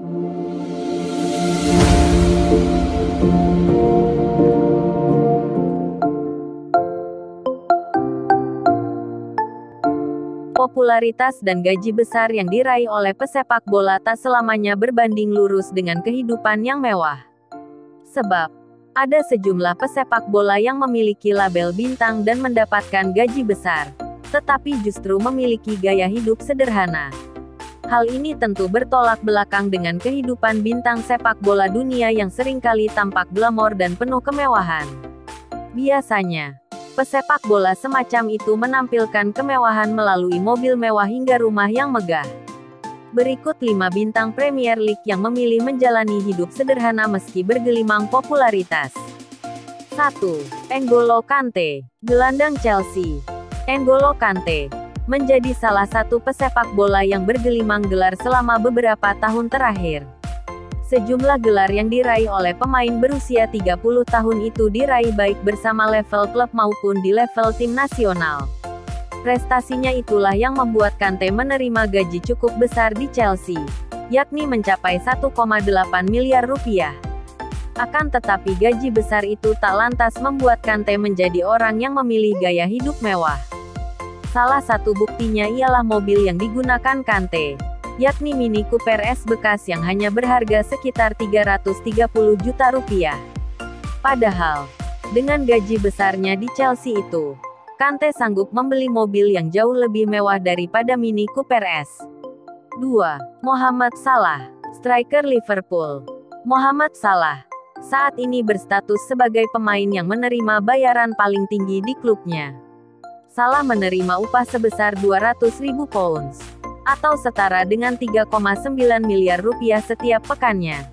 Popularitas dan gaji besar yang diraih oleh pesepak bola tak selamanya berbanding lurus dengan kehidupan yang mewah. Sebab, ada sejumlah pesepak bola yang memiliki label bintang dan mendapatkan gaji besar, tetapi justru memiliki gaya hidup sederhana. Hal ini tentu bertolak belakang dengan kehidupan bintang sepak bola dunia yang seringkali tampak glamor dan penuh kemewahan. Biasanya, pesepak bola semacam itu menampilkan kemewahan melalui mobil mewah hingga rumah yang megah. Berikut 5 bintang Premier League yang memilih menjalani hidup sederhana meski bergelimang popularitas. 1. N'Golo Kante, gelandang Chelsea. N'Golo Kante menjadi salah satu pesepak bola yang bergelimang gelar selama beberapa tahun terakhir. Sejumlah gelar yang diraih oleh pemain berusia 30 tahun itu diraih baik bersama level klub maupun di level tim nasional. Prestasinya itulah yang membuat Kante menerima gaji cukup besar di Chelsea, yakni mencapai 1,8 miliar rupiah. Akan tetapi gaji besar itu tak lantas membuat Kante menjadi orang yang memilih gaya hidup mewah. Salah satu buktinya ialah mobil yang digunakan Kante, yakni Mini Cooper S bekas yang hanya berharga sekitar 330 juta rupiah. Padahal, dengan gaji besarnya di Chelsea itu, Kante sanggup membeli mobil yang jauh lebih mewah daripada Mini Cooper S. 2. Mohamed Salah, striker Liverpool. Mohamed Salah saat ini berstatus sebagai pemain yang menerima bayaran paling tinggi di klubnya. Salah menerima upah sebesar 200.000 pounds, atau setara dengan 3,9 miliar rupiah setiap pekannya.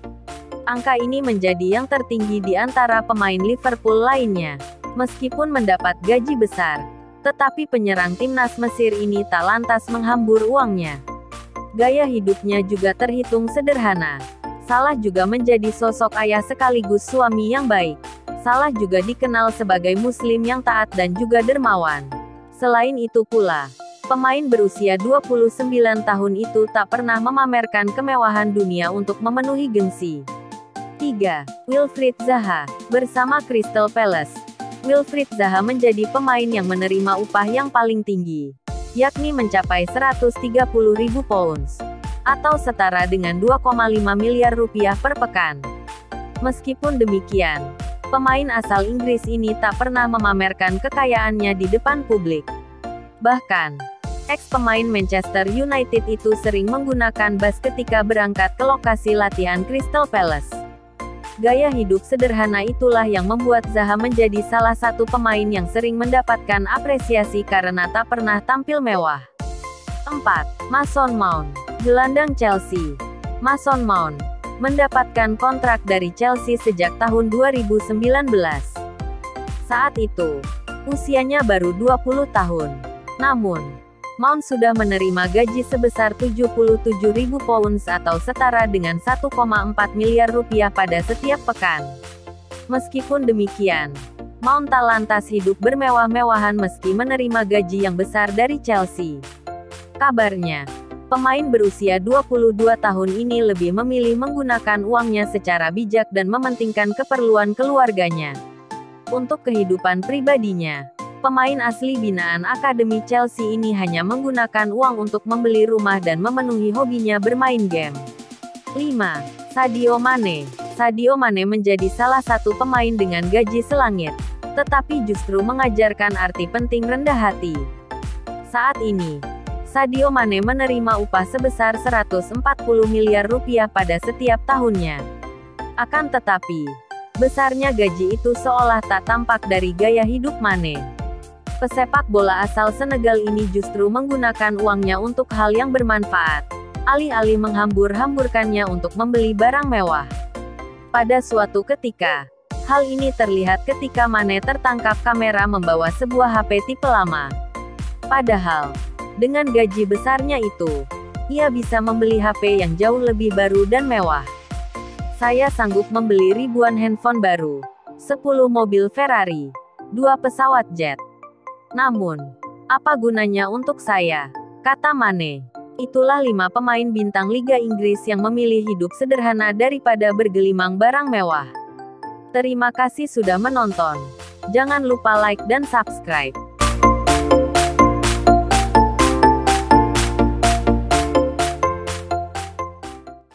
Angka ini menjadi yang tertinggi di antara pemain Liverpool lainnya. Meskipun mendapat gaji besar, tetapi penyerang timnas Mesir ini tak lantas menghambur uangnya. Gaya hidupnya juga terhitung sederhana. Salah juga menjadi sosok ayah sekaligus suami yang baik. Salah juga dikenal sebagai muslim yang taat dan juga dermawan. Selain itu pula, pemain berusia 29 tahun itu tak pernah memamerkan kemewahan dunia untuk memenuhi gengsi. 3. Wilfried Zaha, bersama Crystal Palace. Wilfried Zaha menjadi pemain yang menerima upah yang paling tinggi, yakni mencapai 130.000 pounds, atau setara dengan 2,5 miliar rupiah per pekan. Meskipun demikian, pemain asal Inggris ini tak pernah memamerkan kekayaannya di depan publik. Bahkan, ex-pemain Manchester United itu sering menggunakan bus ketika berangkat ke lokasi latihan Crystal Palace. Gaya hidup sederhana itulah yang membuat Zaha menjadi salah satu pemain yang sering mendapatkan apresiasi karena tak pernah tampil mewah. 4. Mason Mount, gelandang Chelsea. Mason Mount mendapatkan kontrak dari Chelsea sejak tahun 2019. Saat itu, usianya baru 20 tahun. Namun, Mount sudah menerima gaji sebesar 77.000 pounds atau setara dengan 1,4 miliar rupiah pada setiap pekan. Meskipun demikian, Mount tak lantas hidup bermewah-mewahan meski menerima gaji yang besar dari Chelsea. Kabarnya, pemain berusia 22 tahun ini lebih memilih menggunakan uangnya secara bijak dan mementingkan keperluan keluarganya. Untuk kehidupan pribadinya, pemain asli binaan Akademi Chelsea ini hanya menggunakan uang untuk membeli rumah dan memenuhi hobinya bermain game. 5. Sadio Mane. Sadio Mane menjadi salah satu pemain dengan gaji selangit, tetapi justru mengajarkan arti penting rendah hati. Saat ini, Sadio Mane menerima upah sebesar 140 miliar rupiah pada setiap tahunnya. Akan tetapi, besarnya gaji itu seolah tak tampak dari gaya hidup Mane. Pesepak bola asal Senegal ini justru menggunakan uangnya untuk hal yang bermanfaat, alih-alih menghambur-hamburkannya untuk membeli barang mewah. Pada suatu ketika, hal ini terlihat ketika Mane tertangkap kamera membawa sebuah HP tipe lama. Padahal, dengan gaji besarnya itu, ia bisa membeli HP yang jauh lebih baru dan mewah. Saya sanggup membeli ribuan handphone baru, 10 mobil Ferrari, 2 pesawat jet. Namun, apa gunanya untuk saya? Kata Mane. Itulah 5 pemain bintang Liga Inggris yang memilih hidup sederhana daripada bergelimang barang mewah. Terima kasih sudah menonton. Jangan lupa like dan subscribe.